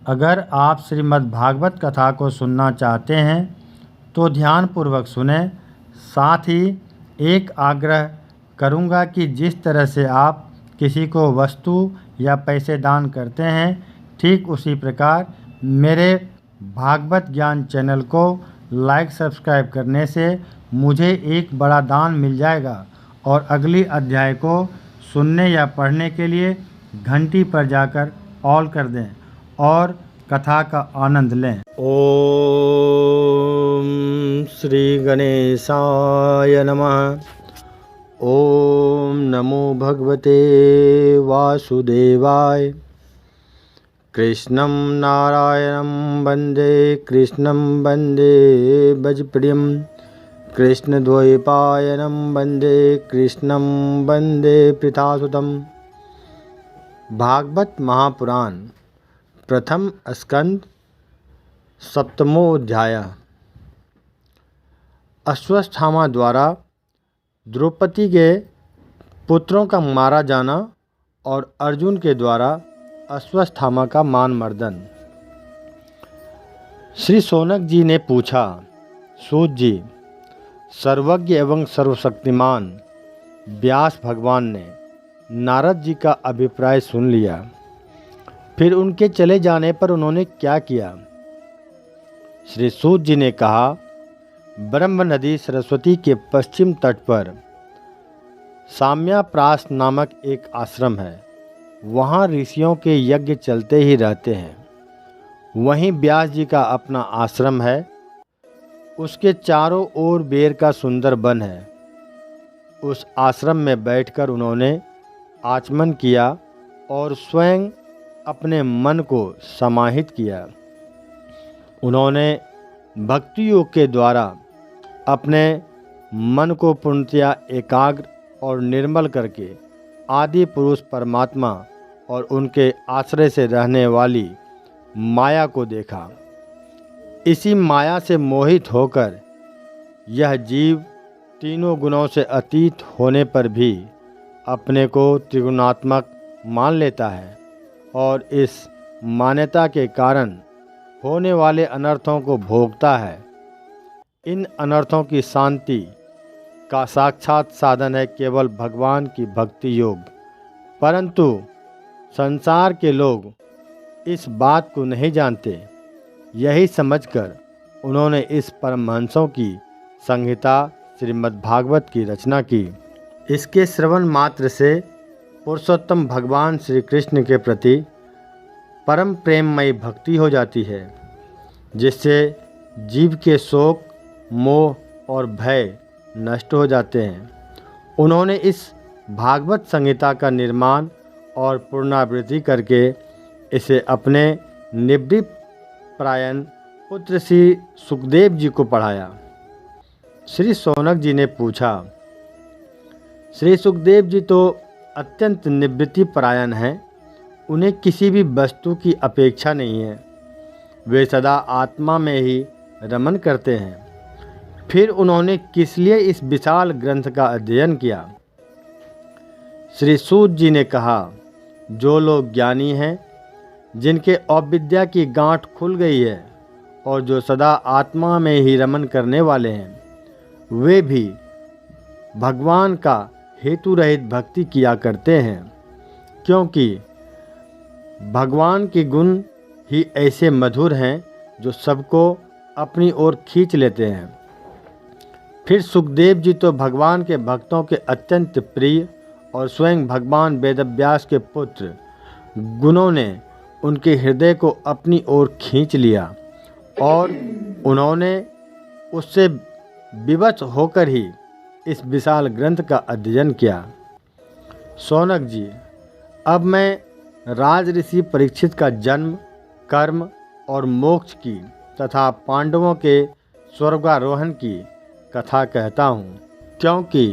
अगर आप श्रीमद् भागवत कथा को सुनना चाहते हैं तो ध्यानपूर्वक सुने। साथ ही एक आग्रह करूंगा कि जिस तरह से आप किसी को वस्तु या पैसे दान करते हैं, ठीक उसी प्रकार मेरे भागवत ज्ञान चैनल को लाइक सब्सक्राइब करने से मुझे एक बड़ा दान मिल जाएगा। और अगली अध्याय को सुनने या पढ़ने के लिए घंटी पर जाकर ऑल कर दें और कथा का आनंद लें। ओम श्री गणेशाय नमः। ओम नमो भगवते वासुदेवाय। कृष्णं नारायणं वन्दे कृष्णं वन्दे भजप्रियं। कृष्णद्वैपायनं वन्दे कृष्णं वन्दे पृथासुतं। भागवत महापुराण प्रथम स्कंद सप्तमोऽध्याय। अश्वत्थामा द्वारा द्रौपदी के पुत्रों का मारा जाना और अर्जुन के द्वारा अश्वत्थामा का मान मर्दन। श्री शौनक जी ने पूछा, सूत जी, सर्वज्ञ एवं सर्वशक्तिमान व्यास भगवान ने नारद जी का अभिप्राय सुन लिया, फिर उनके चले जाने पर उन्होंने क्या किया? श्री सूत जी ने कहा, ब्रह्म नदी सरस्वती के पश्चिम तट पर साम्याप्रास नामक एक आश्रम है। वहाँ ऋषियों के यज्ञ चलते ही रहते हैं। वहीं व्यास जी का अपना आश्रम है। उसके चारों ओर बेर का सुंदर वन है। उस आश्रम में बैठकर उन्होंने आचमन किया और स्वयं अपने मन को समाहित किया। उन्होंने भक्ति योग के द्वारा अपने मन को पूर्णतया एकाग्र और निर्मल करके आदि पुरुष परमात्मा और उनके आश्रय से रहने वाली माया को देखा। इसी माया से मोहित होकर यह जीव तीनों गुणों से अतीत होने पर भी अपने को त्रिगुणात्मक मान लेता है और इस मान्यता के कारण होने वाले अनर्थों को भोगता है। इन अनर्थों की शांति का साक्षात साधन है केवल भगवान की भक्ति योग। परंतु संसार के लोग इस बात को नहीं जानते। यही समझकर उन्होंने इस परमहंसों की संहिता श्रीमद् भागवत की रचना की। इसके श्रवण मात्र से पुरुषोत्तम भगवान श्री कृष्ण के प्रति परम प्रेममयी भक्ति हो जाती है, जिससे जीव के शोक, मोह और भय नष्ट हो जाते हैं। उन्होंने इस भागवत संहिता का निर्माण और पुनरावृत्ति करके इसे अपने निवृत्त प्रायण पुत्र श्री सुखदेव जी को पढ़ाया। श्री शौनक जी ने पूछा, श्री सुखदेव जी तो अत्यंत निवृत्ति परायण हैं। उन्हें किसी भी वस्तु की अपेक्षा नहीं है। वे सदा आत्मा में ही रमन करते हैं। फिर उन्होंने किस लिए इस विशाल ग्रंथ का अध्ययन किया? श्री सूत जी ने कहा, जो लोग ज्ञानी हैं, जिनके अविद्या की गांठ खुल गई है और जो सदा आत्मा में ही रमन करने वाले हैं, वे भी भगवान का हेतु रहित भक्ति किया करते हैं, क्योंकि भगवान के गुण ही ऐसे मधुर हैं जो सबको अपनी ओर खींच लेते हैं। फिर सुखदेव जी तो भगवान के भक्तों के अत्यंत प्रिय और स्वयं भगवान वेदव्यास के पुत्र। गुणों ने उनके हृदय को अपनी ओर खींच लिया और उन्होंने उससे विवश होकर ही इस विशाल ग्रंथ का अध्ययन किया। शौनक जी, अब मैं राज ऋषि परीक्षित का जन्म, कर्म और मोक्ष की तथा पांडवों के स्वर्गारोहण की कथा कहता हूँ, क्योंकि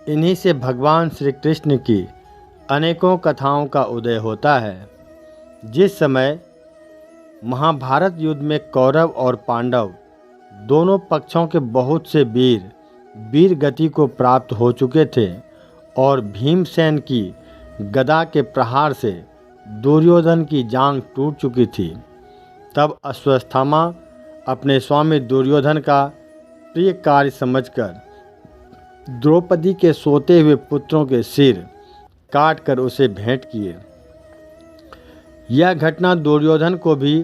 इन्हीं से भगवान श्री कृष्ण की अनेकों कथाओं का उदय होता है। जिस समय महाभारत युद्ध में कौरव और पांडव दोनों पक्षों के बहुत से वीर गति को प्राप्त हो चुके थे और भीमसेन की गदा के प्रहार से दुर्योधन की जांघ टूट चुकी थी, तब अश्वत्थामा अपने स्वामी दुर्योधन का प्रिय कार्य समझकर द्रौपदी के सोते हुए पुत्रों के सिर काट कर उसे भेंट किए। यह घटना दुर्योधन को भी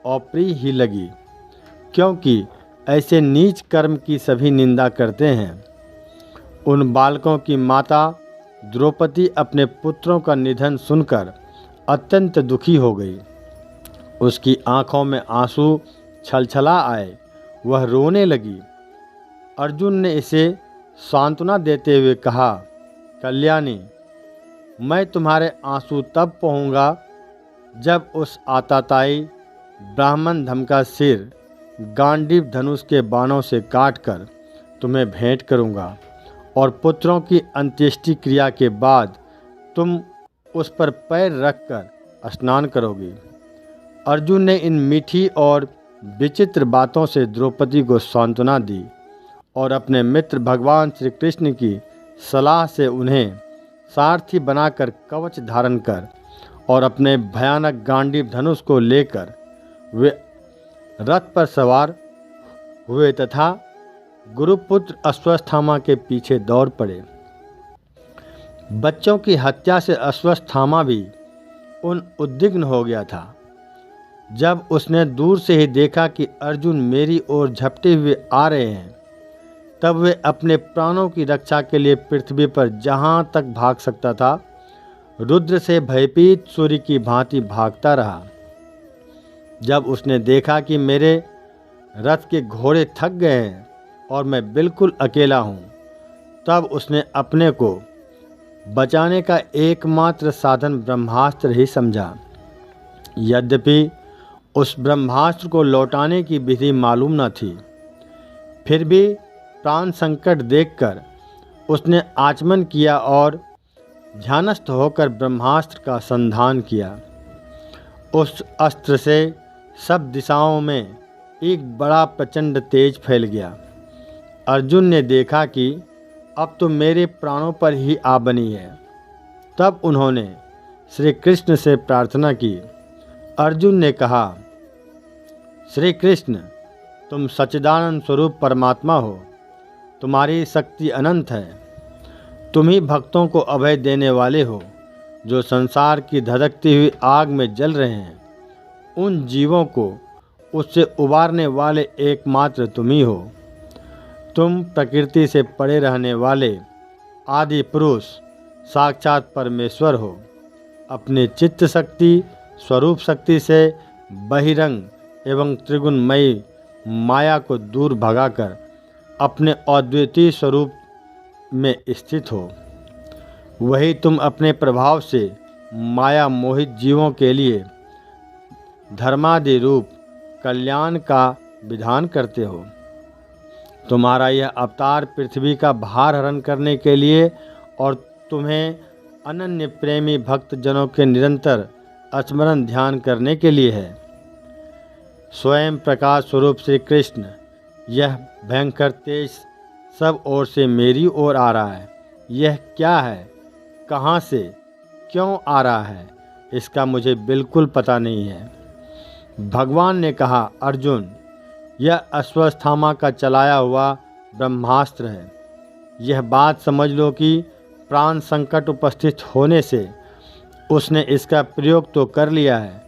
अप्रिय ही लगी, क्योंकि ऐसे नीच कर्म की सभी निंदा करते हैं। उन बालकों की माता द्रौपदी अपने पुत्रों का निधन सुनकर अत्यंत दुखी हो गई। उसकी आंखों में आंसू छलछला आए, वह रोने लगी। अर्जुन ने इसे सांत्वना देते हुए कहा, कल्याणी, मैं तुम्हारे आंसू तब पोंछूंगा जब उस आताताई ब्राह्मण धम का सिर गांडीव धनुष के बाणों से काटकर तुम्हें भेंट करूंगा, और पुत्रों की अंत्येष्टि क्रिया के बाद तुम उस पर पैर रखकर स्नान करोगी। अर्जुन ने इन मीठी और विचित्र बातों से द्रौपदी को सांत्वना दी और अपने मित्र भगवान श्री कृष्ण की सलाह से उन्हें सारथी बनाकर कवच धारण कर और अपने भयानक गांडीव धनुष को लेकर वे रथ पर सवार हुए तथा गुरुपुत्र अश्वत्थामा के पीछे दौड़ पड़े। बच्चों की हत्या से अश्वत्थामा भी उद्विग्न हो गया था। जब उसने दूर से ही देखा कि अर्जुन मेरी ओर झपटे हुए आ रहे हैं, तब वे अपने प्राणों की रक्षा के लिए पृथ्वी पर जहाँ तक भाग सकता था रुद्र से भयभीत सूर्य की भांति भागता रहा। जब उसने देखा कि मेरे रथ के घोड़े थक गए हैं और मैं बिल्कुल अकेला हूँ, तब उसने अपने को बचाने का एकमात्र साधन ब्रह्मास्त्र ही समझा। यद्यपि उस ब्रह्मास्त्र को लौटाने की विधि मालूम न थी, फिर भी प्राण संकट देखकर उसने आचमन किया और ध्यानस्थ होकर ब्रह्मास्त्र का संधान किया। उस अस्त्र से सब दिशाओं में एक बड़ा प्रचंड तेज फैल गया। अर्जुन ने देखा कि अब तो मेरे प्राणों पर ही आ बनी है। तब उन्होंने श्री कृष्ण से प्रार्थना की। अर्जुन ने कहा, श्री कृष्ण, तुम सच्चिदानंद स्वरूप परमात्मा हो, तुम्हारी शक्ति अनंत है। तुम ही भक्तों को अभय देने वाले हो, जो संसार की धधकती हुई आग में जल रहे हैं। उन जीवों को उससे उबारने वाले एकमात्र तुम ही हो। तुम प्रकृति से परे रहने वाले आदि पुरुष साक्षात परमेश्वर हो। अपने चित्त शक्ति, स्वरूप शक्ति से बहिरंग एवं त्रिगुणमयी माया को दूर भगाकर अपने अद्वितीय स्वरूप में स्थित हो। वही तुम अपने प्रभाव से माया मोहित जीवों के लिए धर्मादि रूप कल्याण का विधान करते हो। तुम्हारा यह अवतार पृथ्वी का भार हरण करने के लिए और तुम्हें अनन्य प्रेमी भक्त जनों के निरंतर स्मरण ध्यान करने के लिए है। स्वयं प्रकाश स्वरूप श्री कृष्ण, यह भयंकर तेज सब ओर से मेरी ओर आ रहा है। यह क्या है, कहाँ से, क्यों आ रहा है, इसका मुझे बिल्कुल पता नहीं है। भगवान ने कहा, अर्जुन, यह अश्वत्थामा का चलाया हुआ ब्रह्मास्त्र है। यह बात समझ लो कि प्राण संकट उपस्थित होने से उसने इसका प्रयोग तो कर लिया है,